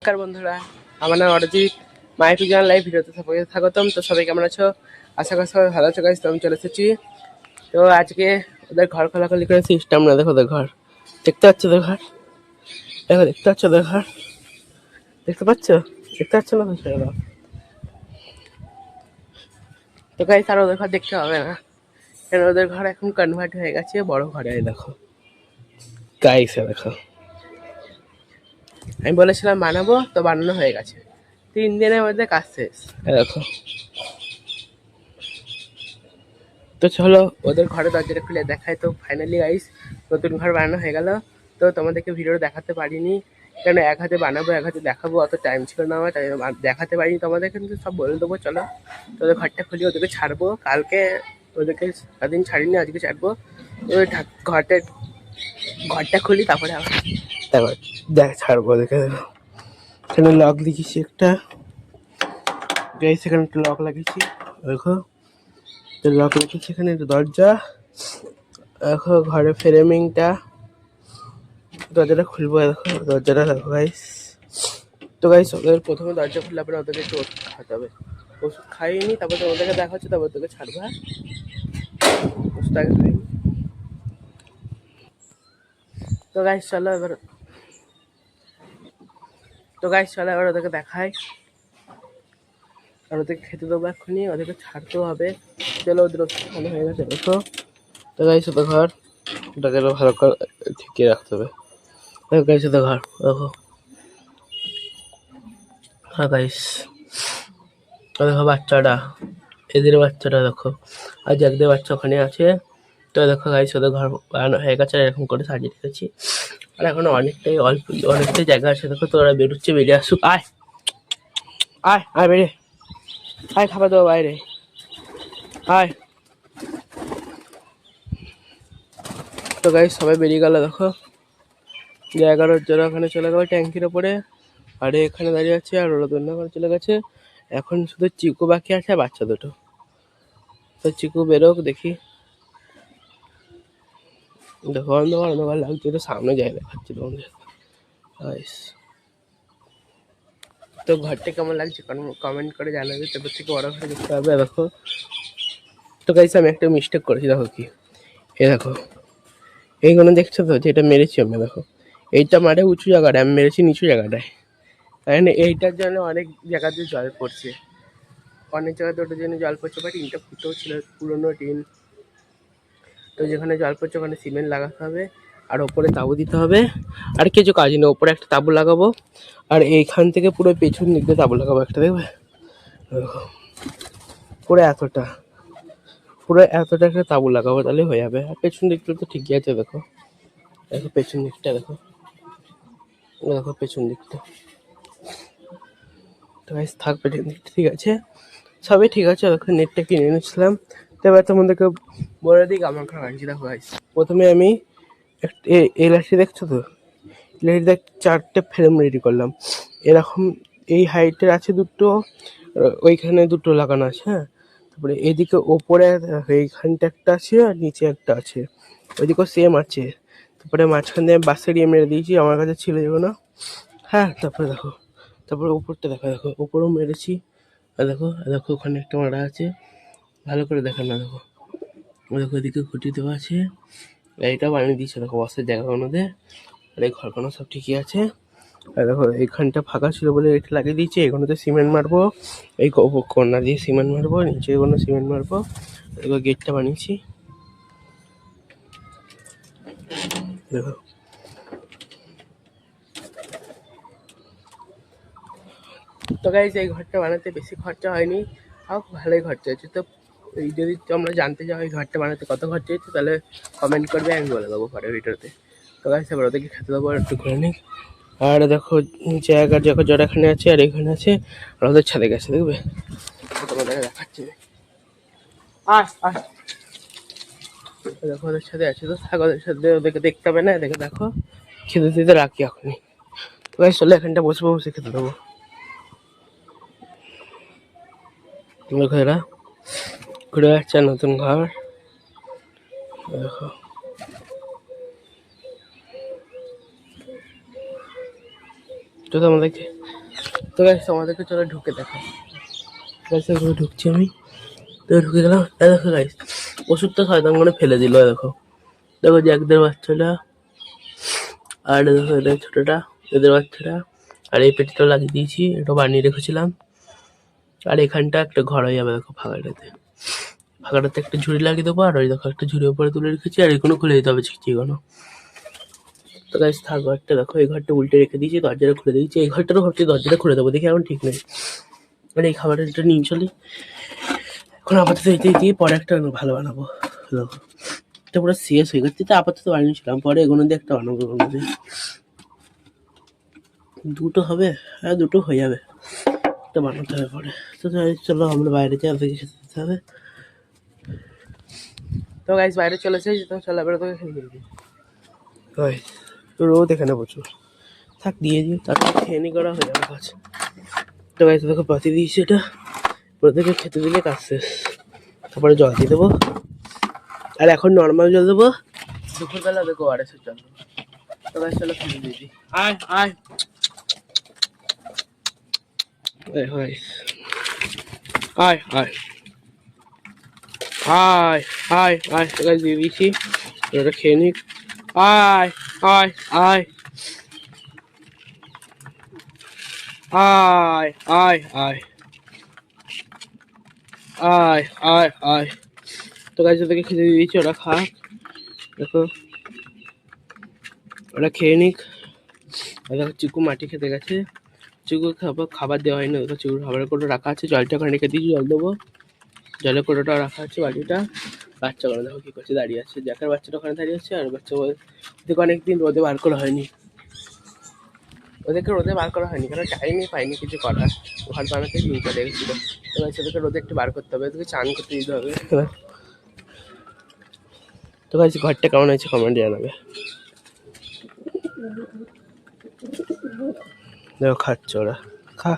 নমস্কার বন্ধুরা, আমার নাম অরিজিৎ। মাই পিজন লাইভ ভিডিওতে সবাইকে স্বাগতম। তো সবাই কেমন আছো? আশা করি সবাই ভালো আছো গাইস। তো আমি চলে এসেছি। তো আজকে ওদের ঘর খোলাখুলি করে সিস্টেম না, দেখো ওদের ঘর দেখতে পাচ্ছ, ওদের ঘর দেখো, দেখতে পাচ্ছ ওদের ঘর দেখতে পাচ্ছ দেখতে পাচ্ছ না? ছেড়ে দাও তো গাইস, আর ওদের ঘর দেখতে হবে না, কারণ ওদের ঘর এখন কনভার্ট হয়ে গেছে বড় ঘরে। দেখো গাইস, দেখো আমি বলেছিলাম বানাবো, তো বানানো হয়ে গেছে। 3 দিনের মধ্যে কাজ শেষ। দেখো, তো চলো ওদের ঘরে দরজাটা খুলে দেখায়। তো ফাইনালি গাইস, নতুন ঘর বানানো হয়ে গেল। তো তোমাদেরকে ভিডিও দেখাতে পারিনি, কেন এক হাতে বানাবো এক হাতে দেখাবো, অত টাইম ছিল না আমার, তাই দেখাতে পারিনি তোমাদের। কিন্তু সব বলে দেবো। চলো তোদের ঘরটা খুলি, ওদেরকে ছাড়বো কালকে। ওদেরকে সারাদিন ছাড়িনি, আজকে ছাড়বো। ওই ঘরটা খুলি, তারপরে আবার দেখ ছাড়বো ওদেরকে। দেখো এখানে লক লিখেছি একটা গাইস, এখানে একটা লক লাগিয়েছি। দেখো লক লিখেছি, এখানে দরজা। দেখো ঘরের ফ্রেমিংটা, দরজাটা খুলবো। দেখো দরজাটা দেখো গাইস। তো গাইস, ওদের প্রথমে দরজা খুললে পরে ওদেরকে একটু ওষুধ খাওয়াতে হবে। ওষুধ খাইনি, তারপর তোমাদেরকে দেখা হচ্ছে, তারপর তোকে ছাড়বো। হ্যাঁ, ওষুধ আগে খাইনি। তো গাইস চলো এবার ওদেরকে দেখাই, আর ওদেরকে খেতে দেবো এক্ষুনি, ওদেরকে ছাড়তেও হবে। চলো, ওদের ওষুধ খাওয়ানো হয়ে গেছে। দেখো তো গাইস, ওদের ঘর ওটাকে ভালো করে ঠিকই রাখতে হবে। দেখো গাইস, ওদের ঘর দেখো। হ্যাঁ গাইস, দেখো বাচ্চাটা, এদের বাচ্চাটা দেখো, আর একদের বাচ্চা ওখানে আছে। তো দেখো গাইস, ওদের ঘর বানানো হয়ে গেছে, এরকম করে সাজিয়ে রেখেছি। আর এখন অনেকটাই জায়গা আছে। দেখো তোরা বেরোচ্ছে, বেরিয়ে আসুক। আয় আয় আয় বেরিয়ে আয়, খাবার দেবো বাইরে, আয়। তো গাইস, সবাই বেরিয়ে গেল। দেখো জায়গার জন্য ওখানে চলে গেল ট্যাঙ্কির ওপরে, আর এখানে দাঁড়িয়ে আছে, আর ওরা দোলনা করে চলে গেছে। এখন শুধু চিকু বাকি আছে, বাচ্চা দুটো। তো চিকু বেরোক দেখি। দেখো অন্ধকার লাগছে, তো সামনে যাই দেখাচ্ছি তোমাদের। তো ঘরটা কেমন লাগছে কমেন্ট করে জানাবে, তারপর থেকে বড় ঘরে দেখতে হবে। দেখো তো গাইস, আমি একটা মিস্টেক করেছি। দেখো কি, দেখো এইগুলো দেখছো তো, যেটা মেরেছি আমি। দেখো এইটা মারে উঁচু জায়গাটায়, আমি মেরেছি নিচু জায়গাটায়। কারণ এইটার জন্য অনেক জায়গাতে জল পড়ছে, অনেক জায়গাতে ওটার জন্য জল পড়ছে। বাট টিনটা ফুটেও ছিল, পুরোনো টিন। তো যেখানে জল পড়ছে ওখানে সিমেন্ট লাগাতে হবে, আর ওপরে তাবু দিতে হবে। আর কিছু কাজ নেই, ওপরে একটা তাবু লাগাবো, আর এইখান থেকে পুরো পেছন দিক দিয়ে তাবু লাগাবো একটা, দেখবে পুরো এতটা একটা তাবু লাগাবো, তাহলে হয়ে যাবে। আর পেছন দিকটা তো ঠিকই আছে। দেখো দেখো পেছন দিকটা, দেখো দেখো পেছন দিকটা। তো গাইস থাক, পেছন দিকটা ঠিক আছে, সবই ঠিক আছে। দেখো নেটটা কিনে এনেছিলাম। তো এবার তোমাদেরকে বলে দিই আমার ঘর বানিয়েছি। দেখো গাইস, প্রথমে আমি এই লাঠি দেখছো তো, লাঠিটা 4টে ফ্রেম রেডি করলাম। এরকম এই হাইটের আছে দুটো, ওইখানে দুটো লাগানো আছে। হ্যাঁ, তারপরে এদিকে ওপরে এইখানটা একটা আছে, আর নিচে একটা আছে, ওইদিকেও সেম আছে। তারপরে মাঝখানে বাঁশের মেরে দিয়েছি, আমার কাছে ছিল যেগুলো। হ্যাঁ, তারপরে দেখো, তারপরে উপরটা দেখো, দেখো উপরেও মেরেছি। আর দেখো দেখো ওখানে একটা মারা আছে, ভালো করে দেখো না। দেখো দেখো এদিকে খুঁটি দেওয়া আছে, এইটা বানিয়ে দিয়েছে। দেখো বাসের জায়গাগুলোতে, আর এই ঘরগুলো সব ঠিকই আছে। আর দেখো এইখানটা ফাঁকা ছিল বলে এটা লাগিয়ে দিয়েছি। এগুলোতে সিমেন্ট মারবো, এই কর্নার দিয়ে সিমেন্ট মারবো, নিচে এগুলো সিমেন্ট মারবো। দেখো গেটটা বানিয়েছি, দেখো। তো গাইস, এই ঘরটা বানাতে বেশি খরচা হয়নি, তাও ভালোই খরচা হয়েছে। তো এই যদি তোমরা জানতে চাও এই ঘরটা বানাতে কত খরচা হয়েছে, তাহলে কমেন্ট করবে, আমি বলে দেবো পরের ভিডিওতে। তো গাইস, এবার ওদেরকে খেতে দেবো একটু করে নিই। আর দেখো জায়গার দেখো জল এখানে আছে, আর এখানে আছে, আর ওদের ছাদে গেছে, দেখবে তোমাদেরকে দেখাচ্ছি। দেখো ওদের সাথে আছে, তো থাক, ওদের সাথে ওদেরকে দেখতে হবে না। এদেরকে দেখো খেতে দিতে রাখি এখনই। তো গাইস চলে, এখানটা বসবো, বসে খেতে দেবো। দেখো এরা ঘুরে যাচ্ছে নতুন ঘর, দেখো। তো তোমাদেরকে তো গাইস তোমাদেরকে চলো ঢুকে দেখো। গাইস ঢুকছি আমি, তো ঢুকে গেলাম। দেখো গাইস ওষুধটা শয়তান করে ফেলে দিল। দেখো দেখো জ্যাকদের বাচ্চাটা, আর দেখো এটা ছোটটা এদের বাচ্চাটা, আর এই পেটিটা লাগিয়ে দিয়েছি, এটা বানিয়ে রেখেছিলাম। আর এখানটা একটা ঘর হয়ে যাবে দেখো ফাঁকাটাতে। ফাঁকাটাতে একটা ঝুড়ি লাগিয়ে দেবো, আর ওই দেখো একটা ঝুড়ি উপরে তুলে রেখেছি, আর এগুলো খুলে দিতে হবে চিকচিকনো। তো গাইস থাক ঘরটা দেখো, এই ঘরটা উল্টে রেখে দিয়েছি, দরজাটা খুলে দিয়েছি। এই ঘরটারও ভাবছি দরজাটা খুলে দেবো, দেখি এখন ঠিক নেই। মানে এই খাবারটা নিয়ে চলি এখন আপাতত, এটাই দিয়ে পরে একটা ভালো বানাবো। দেখো এটা পুরো শেষ হয়ে গেছে, তো আপাতত বানিয়েছিলাম, পরে এগুলো দিয়ে একটা বানাবো। এগুলো দিয়ে দুটো হবে, হ্যাঁ দুটো হয়ে যাবে, একটা বানাতে হবে পরে। তো চলো আমরা বাইরে যাই, ওদেরকে খেতে দিতে হবে। তো গাইস বাইরে চলে এসেছি, তো চলো এবারে তোকে খেতে দিই। তো রোদ এখানে প্রচুর, থাক দিয়ে দিই, তারপর খেয়ে নি করা হয়ে যাবে কাজ। তো গাইস দেখো পাতি দিয়েছি, এটা ওদেরকে খেতে দিলে কাজ শেষ। তারপরে জল দিয়ে দেবো, আর এখন নর্মাল জল দেবো, দুপুরবেলা দেখো ওআরএসের জল দেবো। তো গাইস চলো খেতে দিয়ে দিই। আয় আয় আয় আয় আয় আয় আয়, তো গাইস দিয়ে দিয়েছি, ওটা খেয়ে নিক। আয় আয় আয় আয় আয় আয় আয় আয় আয়। তো গাইস ওদেরকে খেতে দিয়ে দিয়েছি, ওরা খাক। দেখো ওরা খেয়ে নিক। দেখো চিকু মাটি খেতে গেছে, চিকু খাবার দেওয়া হয়নি। দেখো চিকুর খাবারের কোটো রাখা আছে, জলটা ওখানে রেখে দিয়েছি, জল দেবো। জলের কোটোটা রাখা আছে, বাটিটা। বাচ্চাগুলো দেখো কি করছে, দাঁড়িয়ে আছে। জ্যাকের বাচ্চাটা ওখানে দাঁড়িয়ে আছে, আর বাচ্চা ওদেরকে অনেকদিন রোদে বার করা হয়নি, ওদেরকে রোদে বার করা হয়নি, কারণ টাইমই পাইনি কিছু করার। ঘর বানাতে নিয়ে চলে গেছিলো। এবার সেদেরকে রোদে একটু বার করতে হবে, ওদেরকে চান করতে দিতে হবে। তো গাইস ঘরটা কেমন হয়েছে কমেন্টে জানাবে। দেখো খাচ্ছে ওরা, খা।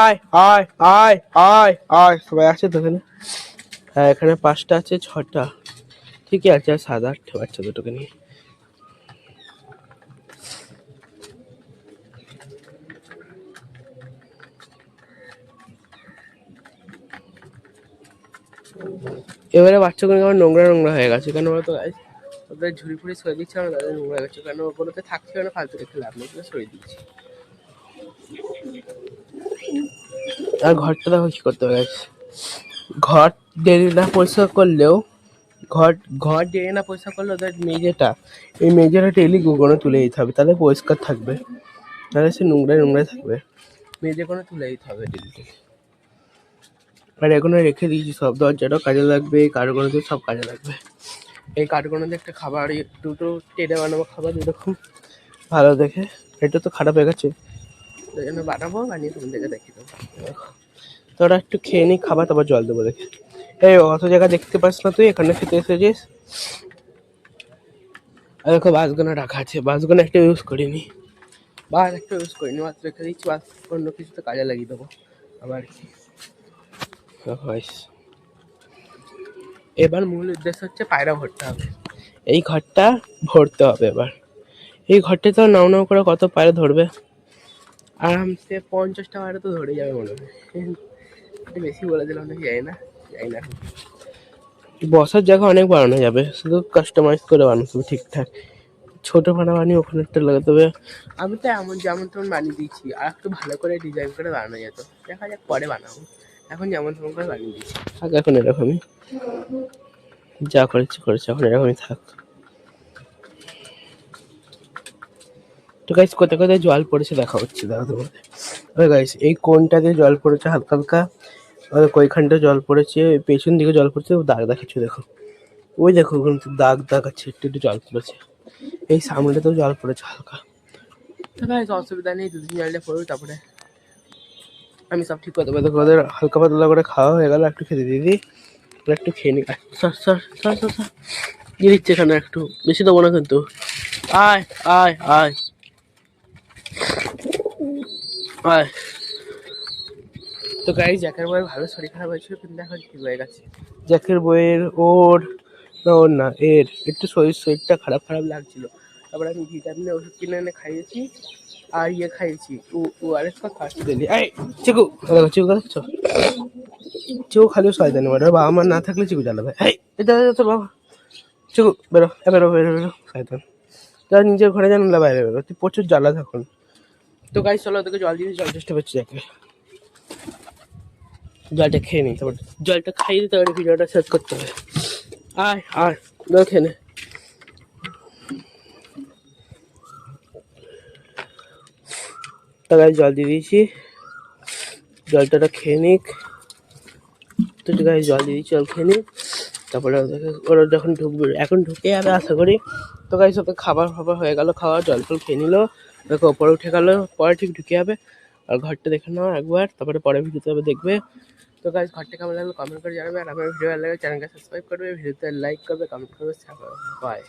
আয় আয় আয় আয় আয়, সবাই আছে তো এখানে? হ্যাঁ এখানে 5টা আছে, 6টা ঠিকই আছে, আর 7-8 বাচ্চা দুটোকে নিয়ে। এবারে বাচ্চাগুলো আমার নোংরা নোংরা হয়ে গেছে, কেন বলতো গাইস? ওদের ঝুড়ি ফুড়ি সরিয়ে দিচ্ছে, আমার তাদের নোংরা হয়ে গেছে, কারণ ওগুলোতে থাকছে না, ফালতু রেখে লাভ নেই, সরিয়ে দিচ্ছি। আর ঘরটা দেখো কি করতে হবে গাইস, ঘর ডেলি না পরিষ্কার করলেও, ঘর ঘর ডেলি না পরিষ্কার করলেও ওদের মেঝেটা, এই মেঝেটা ডেলি গোগনে তুলে দিতে হবে, তাহলে পরিষ্কার থাকবে, তাহলে সে নোংরায় নোংরায় থাকবে। মেঝে কোনো তুলে দিতে হবে ডেলি। আর এখনো রেখে দিয়েছি সব, দরজাটাও কাজে লাগবে, এই কাঠগোনাতে সব কাজে লাগবে। এই কাঠগোনাতে একটা খাবার, দুটো টেনে বানাবো খাবার এরকম ভালো দেখে। এটা তো খারাপ হয়ে গেছে, ওই জন্য বানাবো, বানিয়ে তোমাদেরকে দেখিয়ে দেবো। দেখো তো ওরা একটু খেয়ে নিই খাবার, তারপর জল দেবো। দেখে এই অত জায়গা দেখতে পাস না তুই, এখানে খেতে এসেছিস। আর দেখো বাসগুলো রাখা আছে, বাসগুলো একটা ইউজ করিনি, বাস একটা ইউজ করিনি, মাত্র রেখে দিচ্ছি, বাস অন্য কিছুতে কাজে লাগিয়ে দেবো আবার কি। এবার মূল উদ্দেশ্য হচ্ছে পায়রা ভরতে হবে, এই ঘরটা ভরতে হবে এবার। এই ঘরটা তো নাও নাও করে কত পায়রা ধরবে, আরামসে 50টা পায়রা তো ধরে যাবে মনে হয়। একটু বেশি বলে দিলাম নাকি যাই না, যাই না। বসার জায়গা অনেক বানানো যাবে, শুধু কাস্টমাইজ করে বানাতে হবে ঠিকঠাক। ছোট পানা বানিয়ে ওখানে একটা লাগাতে হবে। আমি তো এমন যেমন তেমন বানিয়ে দিয়েছি, আর একটু ভালো করে ডিজাইন করে বানানো যেত, দেখা যাক পরে বানাবো। এখন যেমন তেমন করে বানিয়ে দিয়েছি, থাক এখন এরকমই, যা করেছি করেছি, এখন এরকমই থাক। তো গাইস কোথায় কোথায় জল পড়েছে দেখা হচ্ছে, দেখো তোমাদের। ওই গাইস এই কোনটাতে জল পড়েছে হালকা হালকা, কইখানটা জল পড়েছে, পেছন দিকে জল পড়েছে, দাগ দেখাচ্ছে দেখো, ওই দেখো ওখানে দাগ দাগ আছে, একটু একটু জল পড়েছে। এই সামনেটাতেও জল পড়েছে হালকা। তো গাইস অসুবিধা নেই, 2 দিন জলটা পড়বে, তারপরে আমি সব ঠিক করে দেবো। দেখো ওদের হালকা পাতলা করে খাওয়া হয়ে গেল, একটু খেতে দিয়ে দিই, একটু খেয়ে নি। সর সর সর সর সর, দিয়ে দিচ্ছে এখানে, একটু বেশি দেবো না কিন্তু। আয় আয় আয় আয়। তো গাইস জ্যাকের বইয়ের ভালো শরীর খারাপ হয়েছিল, কিন্তু এখন ঠিক হয়ে গেছে। জ্যাকের বইয়ের ওর না, ওর না এর একটু শরীরটা খারাপ খারাপ লাগছিল, তারপরে আমি ভিটামিনের ওষুধ কিনে এনে খাইয়েছি, আর ইয়ে খাইছি ওআরএস का ফার্স্ট দিলি এই চিকু দেখো চিকু দেখছো চিকু খালি শয়তানি মারে বাবা মা না থাকলে চিকু জ্বালাবে এই এটা তোর বাবা চিকু বেরো বেরো বেরো বেরো শয়তান যা নিজের ঘরে জান না বাইরে বেরো তুই প্রচুর জ্বালা থাকুন তো গাইস চলো তোকে জল দিয়ে জল চেষ্টা করছি যাকে জলটা খেয়ে নি তারপর জলটা খাইয়ে দিতে পারি ভিডিওটা শেষ করতে হবে আয় আয় জল খেয়ে নে তো গাইস জল দিয়ে দিয়েছি জলটা খেয়ে নিক তো গাইস জল দিয়ে দিয়েছি জল খেয়ে নিক তারপরে ওরা যখন ঢুকবে এখন ঢুকে যাবে আশা করি তো গাইস ওকে খাবার হয়ে গেল খাওয়া জল ফল খেয়ে নিল দেখো ওপরে উঠে গেল পরে ঠিক ঢুকে যাবে আর ঘরটা দেখে নাও একবার তারপরে পরে ভিডিওতে দেখবে তো গাইস ঘরটা কেমন লাগলো কমেন্ট করে জানাবে আর আমার ভিডিও ভালো লাগে চ্যানেলকে সাবস্ক্রাইব করবে ভিডিওতে লাইক করবে কমেন্ট করবে শেয়ার করবে বাই